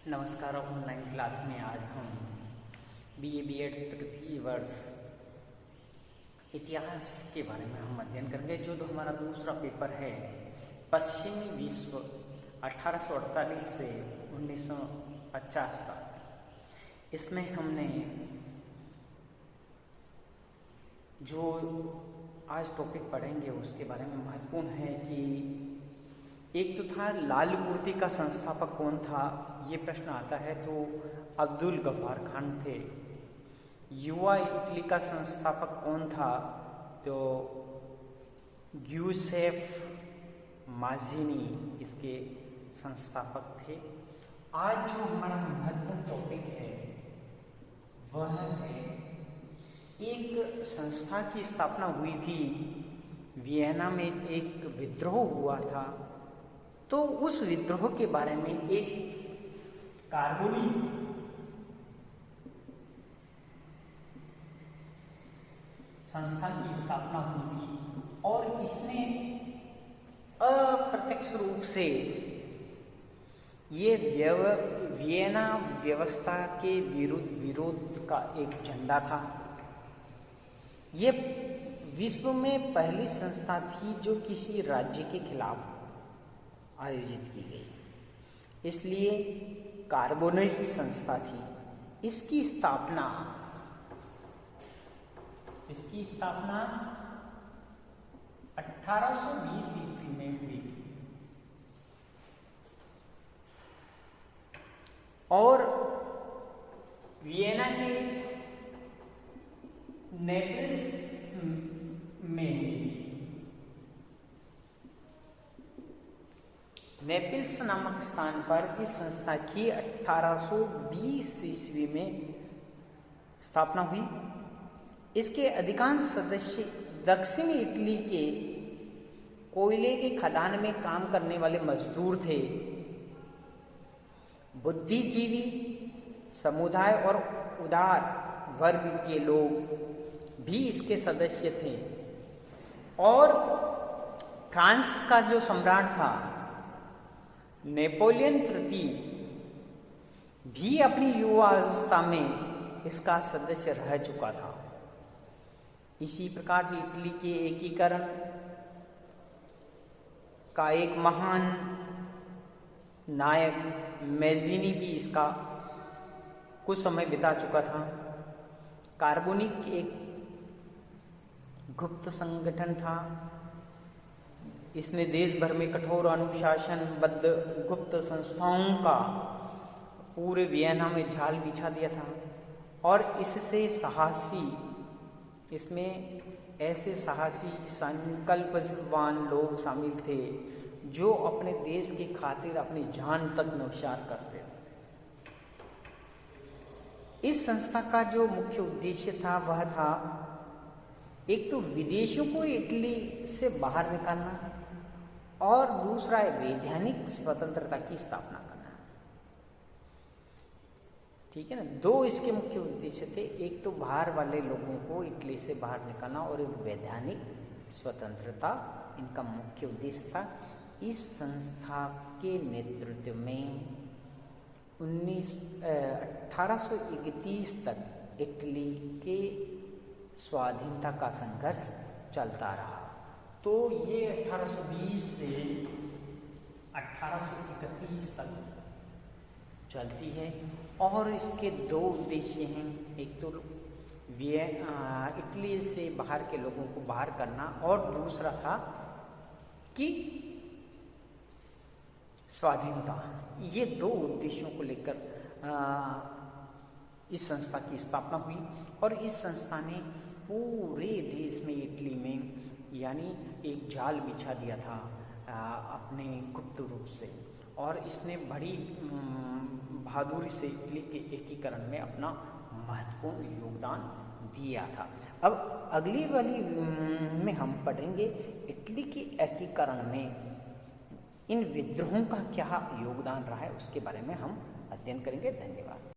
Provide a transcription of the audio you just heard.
नमस्कार। Online class में आज हम बीए बीएड तृतीय वर्ष इतिहास के बारे में हम अध्ययन करेंगे। जो हमारा दूसरा पेपर है पश्चिमी विश्व 1848 से 1950 तक। इसमें हमने जो आज टॉपिक पढ़ेंगे उसके बारे में महत्वपूर्ण है कि एक तो था लाल मूर्ति का संस्थापक कौन था, ये प्रश्न आता है तो अब्दुल गफ्फार खान थे। युवा इटली का संस्थापक कौन था, तो ग्यूसेफ माज़िनी इसके संस्थापक थे। आज जो हमारा महत्वपूर्ण टॉपिक है वह है एक संस्था की स्थापना हुई थी, वियना में एक विद्रोह हुआ था, तो उस विद्रोह के बारे में एक कार्बोनी संस्था की स्थापना हुई थी और इसने अप्रत्यक्ष रूप से ये वियना व्यवस्था के विरोध का एक झंडा था। ये विश्व में पहली संस्था थी जो किसी राज्य के खिलाफ आयोजित की गई, इसलिए कार्बोनिक संस्था थी। इसकी स्थापना 1820 ईस्वी में हुई और वियना के नेपल्स में नेपल्स नामक स्थान पर इस संस्था की 1820 ईस्वी में स्थापना हुई। इसके अधिकांश सदस्य दक्षिणी इटली के कोयले के खदान में काम करने वाले मजदूर थे। बुद्धिजीवी समुदाय और उदार वर्ग के लोग भी इसके सदस्य थे और फ्रांस का जो सम्राट था नेपोलियन तृतीय भी अपनी युवावस्था में इसका सदस्य रह चुका था। इसी प्रकार से इटली के एकीकरण का एक महान नायक मैज़िनी भी इसका कुछ समय बिता चुका था। कार्बोनिक एक गुप्त संगठन था। इसने देश भर में कठोर अनुशासनबद्ध गुप्त संस्थाओं का पूरे वियना में जाल बिछा दिया था और इसमें ऐसे साहसी संकल्पवान लोग शामिल थे जो अपने देश की खातिर अपनी जान तक न्यौछावर करते थे। इस संस्था का जो मुख्य उद्देश्य था वह था एक तो विदेशियों को इटली से बाहर निकालना और दूसरा है वैधानिक स्वतंत्रता की स्थापना करना। ठीक है ना, दो इसके मुख्य उद्देश्य थे। एक तो बाहर वाले लोगों को इटली से बाहर निकालना और एक वैधानिक स्वतंत्रता, इनका मुख्य उद्देश्य था। इस संस्था के नेतृत्व में 1831 तक इटली के स्वाधीनता का संघर्ष चलता रहा। तो ये 1820 से 1831 तक चलती है और इसके दो उद्देश्य हैं। एक तो इटली से बाहर के लोगों को बाहर करना और दूसरा था कि स्वाधीनता। ये दो उद्देश्यों को लेकर इस संस्था की स्थापना हुई और इस संस्था ने पूरे देश में इटली में यानी एक जाल बिछा दिया था अपने गुप्त रूप से और इसने बड़ी बहादुरी से इटली के एकीकरण में अपना महत्वपूर्ण योगदान दिया था। अब अगली वाली में हम पढ़ेंगे इटली के एकीकरण में इन विद्रोहों का क्या योगदान रहा है, उसके बारे में हम अध्ययन करेंगे। धन्यवाद।